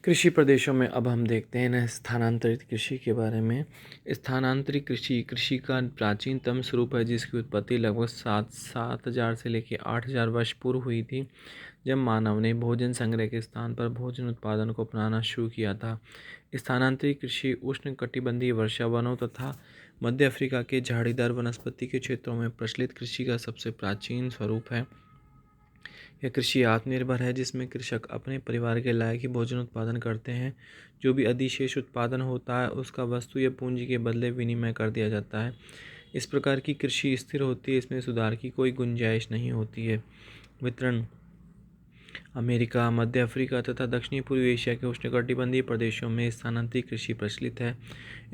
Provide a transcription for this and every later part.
कृषि प्रदेशों में अब हम देखते हैं ना स्थानांतरित कृषि के बारे में। स्थानांतरित कृषि कृषि का प्राचीनतम स्वरूप है, जिसकी उत्पत्ति लगभग 7,000 से लेकर 8,000 वर्ष पूर्व हुई थी, जब मानव ने भोजन संग्रह के स्थान पर भोजन उत्पादन को अपनाना शुरू किया था। स्थानांतरित कृषि उष्णकटिबंधीय वर्षा वनों तथा मध्य अफ्रीका के झाड़ीदार वनस्पति के क्षेत्रों में प्रचलित कृषि का सबसे प्राचीन स्वरूप है। यह कृषि आत्मनिर्भर है, जिसमें कृषक अपने परिवार के लायक ही भोजन उत्पादन करते हैं। जो भी अधिशेष उत्पादन होता है उसका वस्तु या पूंजी के बदले विनिमय कर दिया जाता है। इस प्रकार की कृषि स्थिर होती है, इसमें सुधार की कोई गुंजाइश नहीं होती है। वितरण अमेरिका, मध्य अफ्रीका तथा दक्षिणी पूर्वी एशिया के उष्णकटिबंधीय प्रदेशों में स्थानांतरित कृषि प्रचलित है।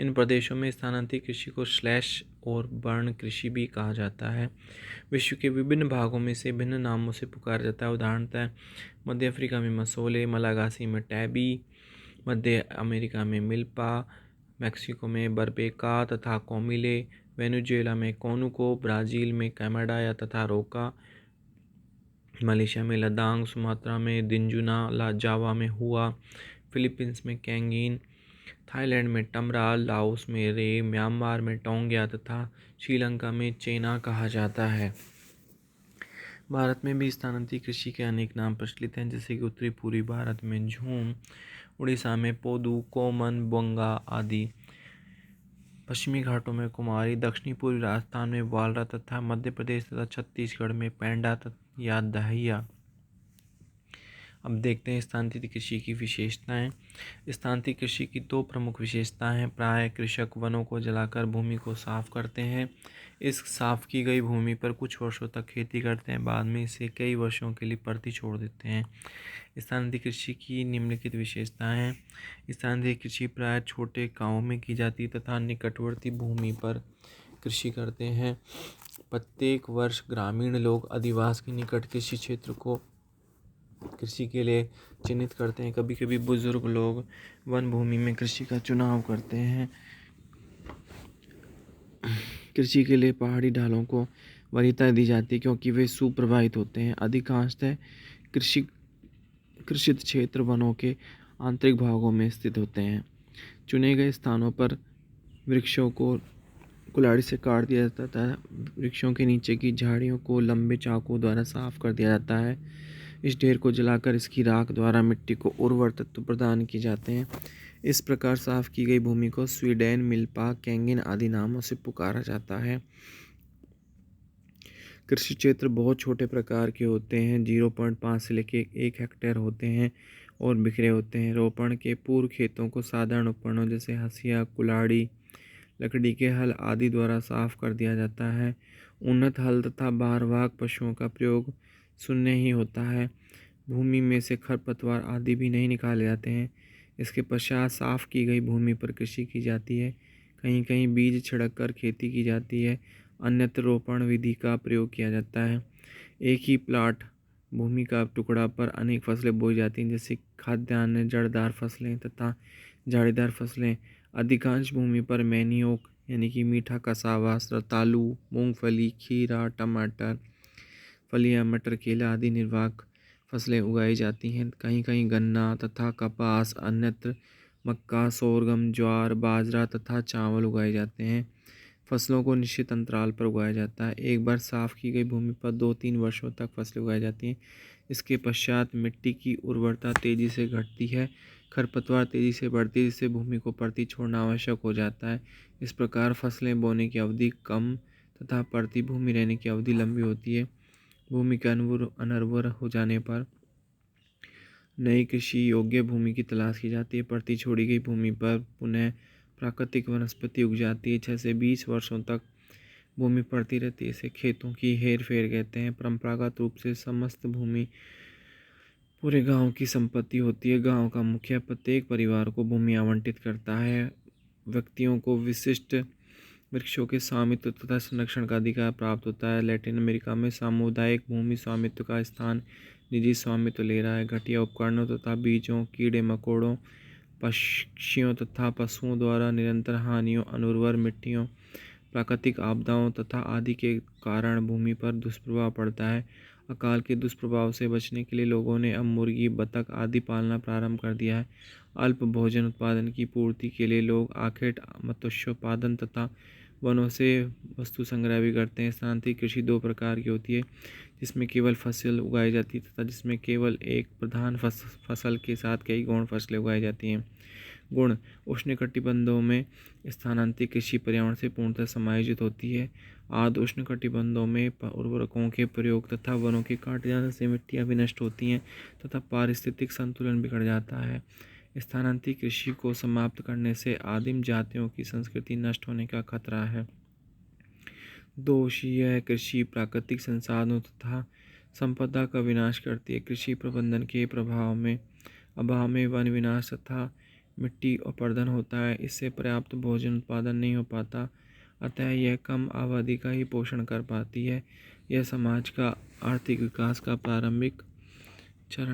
इन प्रदेशों में स्थानांतरित कृषि को स्लैश और बर्न कृषि भी कहा जाता है। विश्व के विभिन्न भागों में से भिन्न नामों से पुकारा जाता है। उदाहरणतः मध्य अफ्रीका में मसोले, मलागासी में टैबी, मध्य अमेरिका में मिल्पा, मैक्सिको में बरबेका तथा कोमिले, वेनेजुएला में कोनुको, ब्राज़ील में कैमाडा तथा रोका, मलेशिया में लदांग, सुमात्रा में दिंजुना, जावा में हुआ, फिलीपींस में कैंगीन, थाईलैंड में टमरा, लाओस में रे, म्यांमार में टोंगिया तथा श्रीलंका में चेना कहा जाता है। भारत में भी स्थानांतरित कृषि के अनेक नाम प्रचलित हैं, जैसे कि उत्तरी पूर्वी भारत में झूम, उड़ीसा में पोदू, कोमन, बोंगा आदि, पश्चिमी घाटों में कुमारी, दक्षिणी पूर्वी राजस्थान में वालरा तथा मध्य प्रदेश तथा छत्तीसगढ़ में पेंडा या दहिया। अब देखते हैं स्थानांतरित कृषि की विशेषताएं। स्थानांतरित कृषि की दो प्रमुख विशेषताएं हैं। प्रायः कृषक वनों को जलाकर भूमि को साफ करते हैं। इस साफ की गई भूमि पर कुछ वर्षों तक खेती करते हैं, बाद में इसे कई वर्षों के लिए परती छोड़ देते हैं। स्थानांतरित कृषि की निम्नलिखित विशेषताएं हैं। स्थानांतरित कृषि प्रायः छोटे गाँवों में की जाती तथा निकटवर्ती भूमि पर कृषि करते हैं। प्रत्येक वर्ष ग्रामीण लोग अधिवास के निकट कृषि क्षेत्र को कृषि के लिए चिन्हित करते हैं। कभी कभी बुजुर्ग लोग वन भूमि में कृषि का चुनाव करते हैं। कृषि के लिए पहाड़ी ढालों को वरीयता दी जाती है, क्योंकि वे सुप्रभावित होते हैं। अधिकांशतः कृषित क्षेत्र वनों के आंतरिक भागों में स्थित होते हैं। चुने गए स्थानों पर वृक्षों को कुल्हाड़ी से काट दिया जाता है। वृक्षों के नीचे की झाड़ियों को लंबे चाकू द्वारा साफ कर दिया जाता है। इस ढेर को जलाकर इसकी राख द्वारा मिट्टी को उर्वर तत्व प्रदान किए जाते हैं। इस प्रकार साफ की गई भूमि को स्वीडन, मिल्पा, कैंगिन आदि नामों से पुकारा जाता है। कृषि क्षेत्र बहुत छोटे प्रकार के होते हैं, 0.5 से लेकर 1 हेक्टेयर होते हैं और बिखरे होते हैं। रोपण के पूर्व खेतों को साधारण उपकरणों जैसे हंसिया, कुल्हाड़ी, लकड़ी के हल आदि द्वारा साफ कर दिया जाता है। उन्नत हल तथा भारवाहक पशुओं का प्रयोग शून्य ही होता है। भूमि में से खरपतवार आदि भी नहीं निकाले जाते हैं। इसके पश्चात साफ की गई भूमि पर कृषि की जाती है। कहीं कहीं बीज छिड़क कर खेती की जाती है, अन्यत्र रोपण विधि का प्रयोग किया जाता है। एक ही प्लाट भूमि का टुकड़ा पर अनेक फसलें बोई जाती हैं, जैसे खाद्यान्न, जड़दार फसलें तथा झाड़ीदार फसलें। अधिकांश भूमि पर मैनियोक यानी कि मीठा कसावा, रतालू, मूंगफली, खीरा, टमाटर, फलियां, मटर, केला आदि निर्वाह फसलें उगाई जाती हैं। कहीं कहीं गन्ना तथा कपास, अन्यत्र मक्का, सोरगम, ज्वार, बाजरा तथा चावल उगाए जाते हैं। फसलों को निश्चित अंतराल पर उगाया जाता है। एक बार साफ की गई भूमि पर 2-3 वर्षों तक फसलें उगाई जाती हैं। इसके पश्चात मिट्टी की उर्वरता तेजी से घटती है, खरपतवार तेजी से बढ़ती है, जिससे भूमि को परती छोड़ना आवश्यक हो जाता है। इस प्रकार फसलें बोने की अवधि कम तथा परती भूमि रहने की अवधि लंबी होती है। भूमि के अनर्वर हो जाने पर नई कृषि योग्य भूमि की तलाश की जाती है। परती छोड़ी गई भूमि पर पुनः प्राकृतिक वनस्पति उग जाती है। 6 से 20 वर्षों तक भूमि पड़ती रहती है। इसे खेतों की हेर फेर कहते हैं। परंपरागत रूप से समस्त भूमि पूरे गांव की संपत्ति होती है। गांव का मुखिया प्रत्येक परिवार को भूमि आवंटित करता है। व्यक्तियों को विशिष्ट वृक्षों के स्वामित्व तथा संरक्षण का अधिकार प्राप्त होता है। लैटिन अमेरिका में सामुदायिक भूमि स्वामित्व का स्थान निजी स्वामित्व ले रहा है। घटिया उपकरणों तथा बीजों, कीड़े मकोड़ों, पक्षियों तथा पशुओं द्वारा निरंतर हानियों, अनुर्वर मिट्टियों, प्राकृतिक आपदाओं तथा आदि के कारण भूमि पर दुष्प्रभाव पड़ता है। अकाल के दुष्प्रभाव से बचने के लिए लोगों ने अब मुर्गी, बतख आदि पालना प्रारंभ कर दिया है। अल्प भोजन उत्पादन की पूर्ति के लिए लोग आखेट, मत्स्योत्पादन तथा वनों से वस्तु संग्रह भी करते हैं। स्थानांतरित कृषि दो प्रकार की होती है, जिसमें केवल फसल उगाई जाती है तथा जिसमें केवल एक प्रधान फसल के साथ कई गौण फसलें उगाई जाती हैं। गुण: उष्णकटिबंधों में स्थानांतरित कृषि पर्यावरण से पूर्णतः समायोजित होती है। आर्द्र उष्णकटिबंधों में उर्वरकों के प्रयोग तथा वनों के काटे जाने से मिट्टियाँ भी नष्ट होती हैं तथा पारिस्थितिक संतुलन बिगड़ जाता है। स्थानांतरित कृषि को समाप्त करने से आदिम जातियों की संस्कृति नष्ट होने का खतरा है। दोषीय कृषि प्राकृतिक संसाधनों तथा संपदा का विनाश करती है। कृषि प्रबंधन के अभाव में वन विनाश तथा मिट्टी अपरदन होता है। इससे पर्याप्त भोजन उत्पादन नहीं हो पाता, अतः यह कम आबादी का ही पोषण कर पाती है। यह समाज का आर्थिक विकास का प्रारंभिक चरण है।